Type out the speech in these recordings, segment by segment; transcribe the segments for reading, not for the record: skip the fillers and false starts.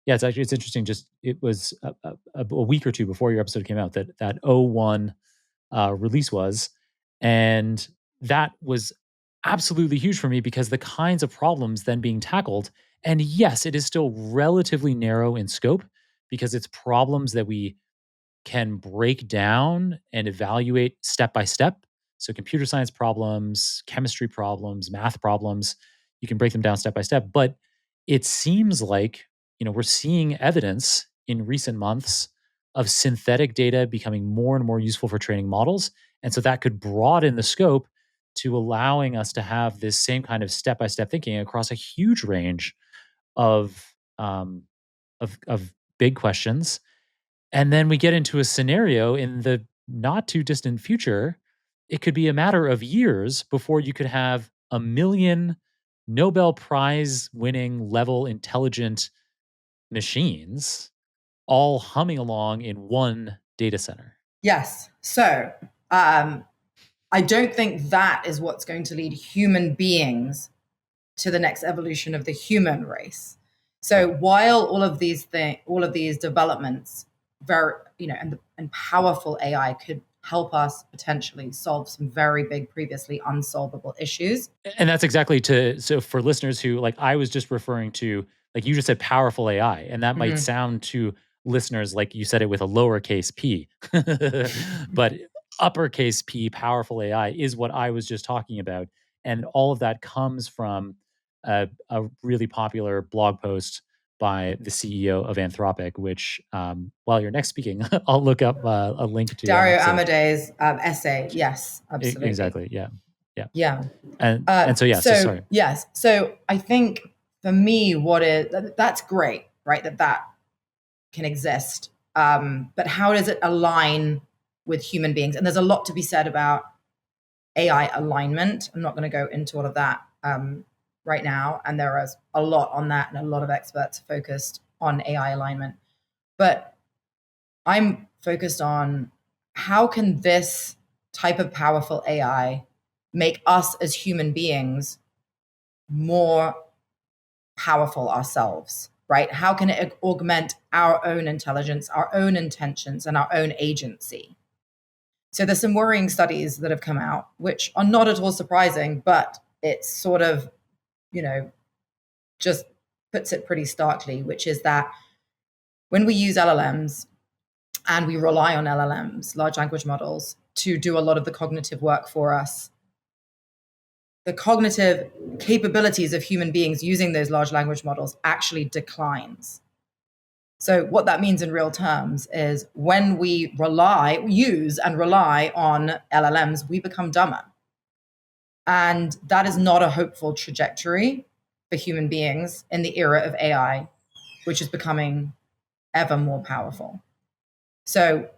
Yeah, it's interesting. Just it was a week or two before your episode came out that O1 release was, and that was absolutely huge for me because the kinds of problems then being tackled, and yes, it is still relatively narrow in scope because it's problems that we can break down and evaluate step by step. So computer science problems, chemistry problems, math problems, you can break them down step by step. But it seems like, we're seeing evidence in recent months of synthetic data becoming more and more useful for training models. And so that could broaden the scope to allowing us to have this same kind of step by step thinking across a huge range of of big questions. And then we get into a scenario in the not too distant future. It could be a matter of years before you could have a million Nobel Prize winning level intelligent machines all humming along in one data center. Yes. So I don't think that is what's going to lead human beings to the next evolution of the human race. So while all of these developments, and powerful AI could help us potentially solve some very big, previously unsolvable issues. And that's exactly so for listeners who, like, I was just referring to, like you just said, powerful AI, and that might sound to listeners like you said it with a lowercase p, but uppercase P, powerful AI is what I was just talking about. And all of that comes from a really popular blog post by the CEO of Anthropic, which, while you're next speaking, I'll look up a link to Dario Amadei's essay. Yes, absolutely. Exactly. Yeah. Yeah. Yeah. And so, yeah, so sorry. Yes. So I think for me, that's great, right? That can exist. But how does it align with human beings? And there's a lot to be said about AI alignment. I'm not going to go into all of that right now. And there is a lot on that, and a lot of experts focused on AI alignment. But I'm focused on how can this type of powerful AI make us as human beings more powerful ourselves, right? How can it augment our own intelligence, our own intentions, and our own agency? So there's some worrying studies that have come out, which are not at all surprising, but it's sort of, just puts it pretty starkly, which is that when we use LLMs and we rely on LLMs, large language models, to do a lot of the cognitive work for us, the cognitive capabilities of human beings using those large language models actually declines. So what that means in real terms is when we use and rely on LLMs, we become dumber. And that is not a hopeful trajectory for human beings in the era of AI, which is becoming ever more powerful. So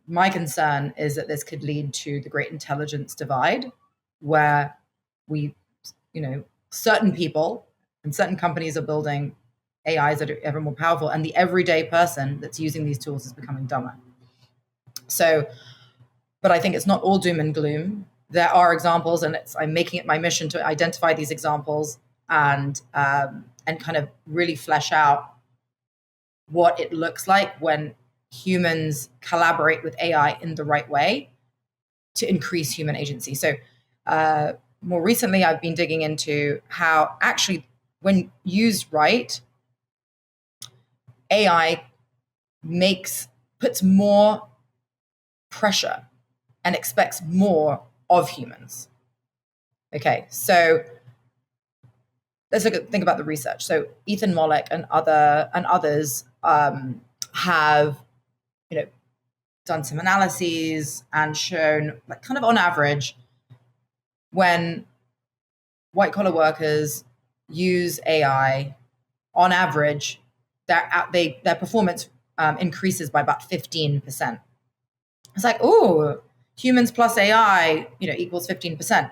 my concern is that this could lead to the great intelligence divide, where certain people and certain companies are building AIs that are ever more powerful, and the everyday person that's using these tools is becoming dumber. So, but I think it's not all doom and gloom. There are examples, and I'm making it my mission to identify these examples and kind of really flesh out what it looks like when humans collaborate with AI in the right way to increase human agency. So more recently, I've been digging into how actually, when used right, AI puts more pressure and expects more of humans. Okay, so let's think about the research. So Ethan Mollick and others have done some analyses and shown, like, kind of on average, when white collar workers use AI, on average, their performance increases by about 15%. It's like, oh, humans plus AI, equals 15%.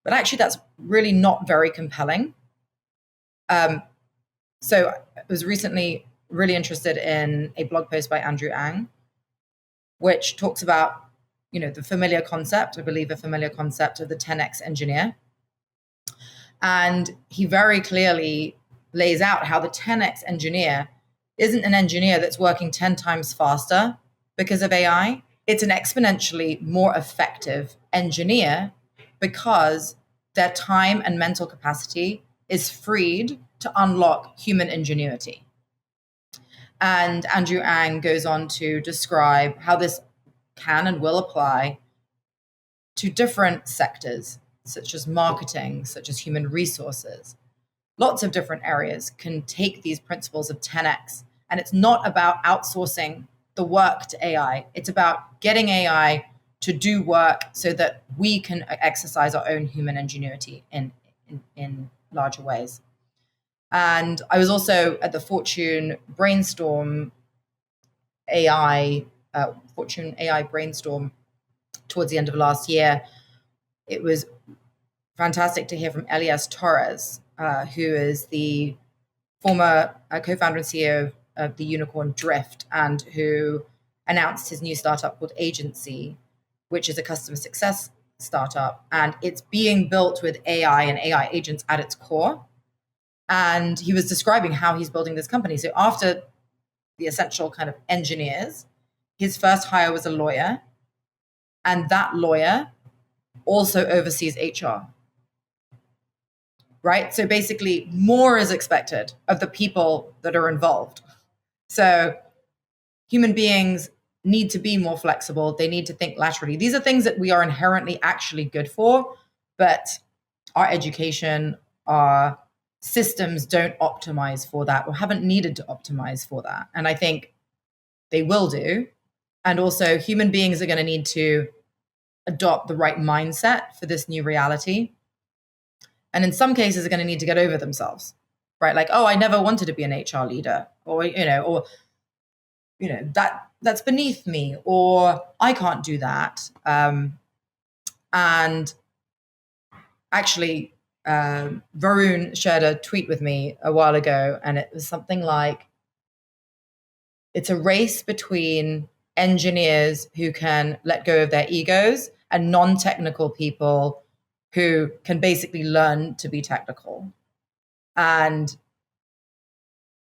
But actually, that's really not very compelling. So I was recently really interested in a blog post by Andrew Ang, which talks about, the familiar concept, I believe a familiar concept of the 10x engineer. And he very clearly lays out how the 10x engineer isn't an engineer that's working 10 times faster because of AI. It's an exponentially more effective engineer because their time and mental capacity is freed to unlock human ingenuity. And Andrew Ang goes on to describe how this can and will apply to different sectors, such as marketing, such as human resources. Lots of different areas can take these principles of 10x. And it's not about outsourcing the work to AI. It's about getting AI to do work so that we can exercise our own human ingenuity in larger ways. And I was also at the Fortune Brainstorm Fortune AI Brainstorm towards the end of last year. It was fantastic to hear from Elias Torres, who is the former co-founder and CEO of the unicorn Drift, and who announced his new startup called Agency, which is a customer success startup. And it's being built with AI and AI agents at its core. And he was describing how he's building this company. So after the essential kind of engineers, his first hire was a lawyer. And that lawyer also oversees HR. Right? So basically, more is expected of the people that are involved. So human beings need to be more flexible. They need to think laterally. These are things that we are inherently actually good for, but our education, our systems don't optimize for that or haven't needed to optimize for that. And I think they will do. And also, human beings are going to need to adopt the right mindset for this new reality. And in some cases, are going to need to get over themselves, right? Like, oh, I never wanted to be an HR leader, or that's beneath me, or I can't do that. And actually, Varun shared a tweet with me a while ago, and it was something like, it's a race between engineers who can let go of their egos and non-technical people who can basically learn to be technical. And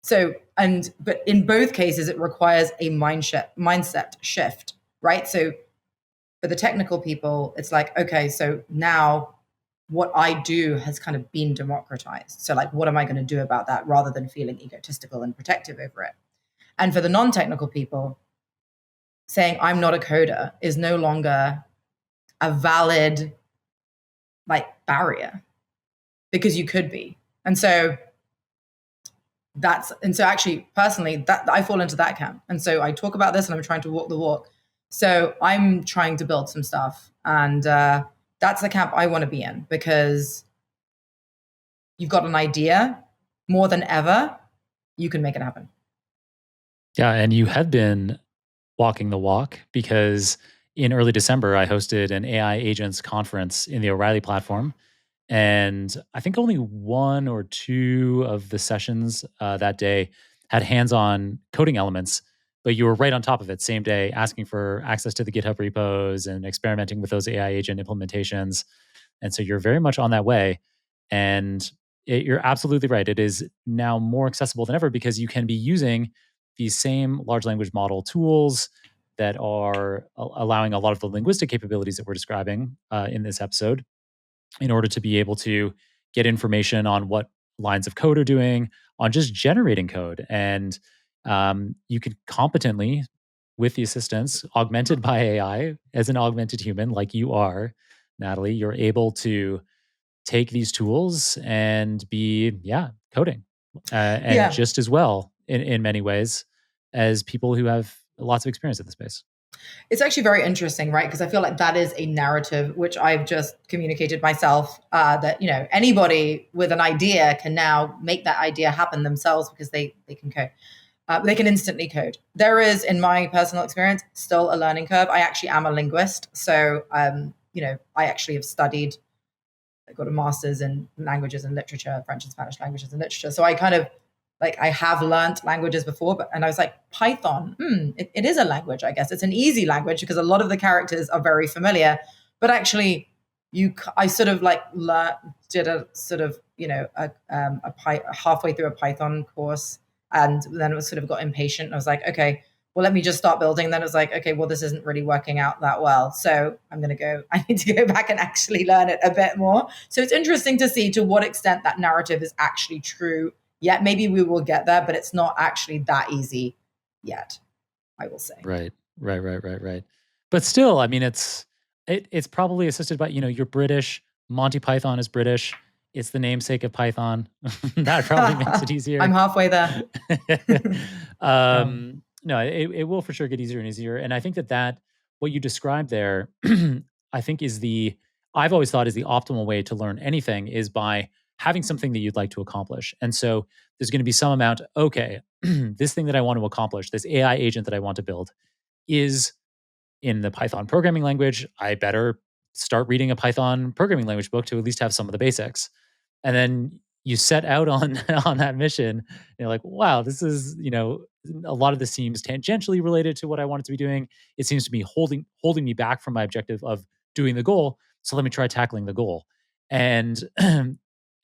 so, but in both cases, it requires a mindset shift, right? So for the technical people, it's like, okay, so now what I do has kind of been democratized. So like, what am I going to do about that rather than feeling egotistical and protective over it? And for the non-technical people, saying I'm not a coder is no longer a valid barrier, because you could be. And so actually personally, that I fall into that camp. And so I talk about this and I'm trying to walk the walk. So I'm trying to build some stuff, and that's the camp I want to be in, because you've got an idea, more than ever, you can make it happen. Yeah, and you have been walking the walk, because in early December, I hosted an AI agents conference in the O'Reilly platform. And I think only one or two of the sessions that day had hands on coding elements, but you were right on top of it, same day, asking for access to the GitHub repos and experimenting with those AI agent implementations. And so you're very much on that way. And you're absolutely right. It is now more accessible than ever, because you can be using these same large language model tools that are allowing a lot of the linguistic capabilities that we're describing in this episode, in order to be able to get information on what lines of code are doing, on just generating code. And you can competently, with the assistance augmented by AI, as an augmented human like you are, Natalie, you're able to take these tools and be, coding. And just as well, in many ways, as people who have lots of experience in the space. It's actually very interesting, right? Because I feel like that is a narrative which I've just communicated myself, that anybody with an idea can now make that idea happen themselves, because they can code. They can instantly code. There is, in my personal experience, still a learning curve. I actually am a linguist, so I actually have studied. I got a master's in languages and literature, French and Spanish languages and literature. So I kind of I have learned languages before, and I was like, Python, it is a language, I guess. It's an easy language because a lot of the characters are very familiar, but actually I sort of like did a sort of, halfway through a Python course, and then it was sort of got impatient. I was like, okay, well, let me just start building. Then it was like, okay, well, this isn't really working out that well. So I need to go back and actually learn it a bit more. So it's interesting to see to what extent that narrative is actually true. Yet maybe we will get there, but it's not actually that easy yet, I will say. Right. Right. But still, I mean, it's probably assisted by, you're British. Monty Python is British. It's the namesake of Python. That probably makes it easier. I'm halfway there. No, it will for sure get easier and easier. And I think that what you described there, I think I've always thought is the optimal way to learn anything is by having something that you'd like to accomplish. And so there's going to be some amount, okay, this thing that I want to accomplish, this AI agent that I want to build is in the Python programming language. I better start reading a Python programming language book to at least have some of the basics. And then you set out on on that mission. And you're like, wow, this is, a lot of this seems tangentially related to what I wanted to be doing. It seems to be holding me back from my objective of doing the goal. So let me try tackling the goal. And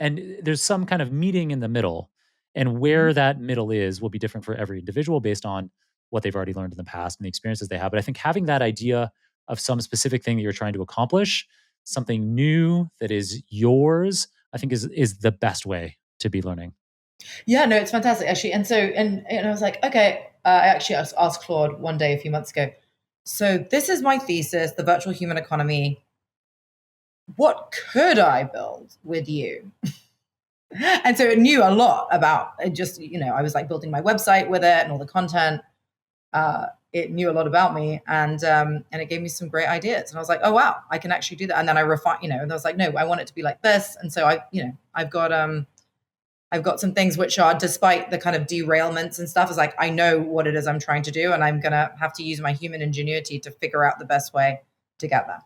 and there's some kind of meeting in the middle. And where that middle is will be different for every individual based on what they've already learned in the past and the experiences they have. But I think having that idea of some specific thing that you're trying to accomplish, something new that is yours, I think is the best way to be learning. Yeah, no, it's fantastic actually. And so, and I was like, okay, I actually asked Claude one day a few months ago. So this is my thesis, the virtual human economy. What could I build with you? And so it knew a lot about it. Just, I was like building my website with it and all the content. It knew a lot about me, and it gave me some great ideas. And I was like, oh wow, I can actually do that. And then I refined, and I was like, no, I want it to be like this. And so I've got some things which are, despite the kind of derailments and stuff, is like, I know what it is I'm trying to do, and I'm going to have to use my human ingenuity to figure out the best way to get there.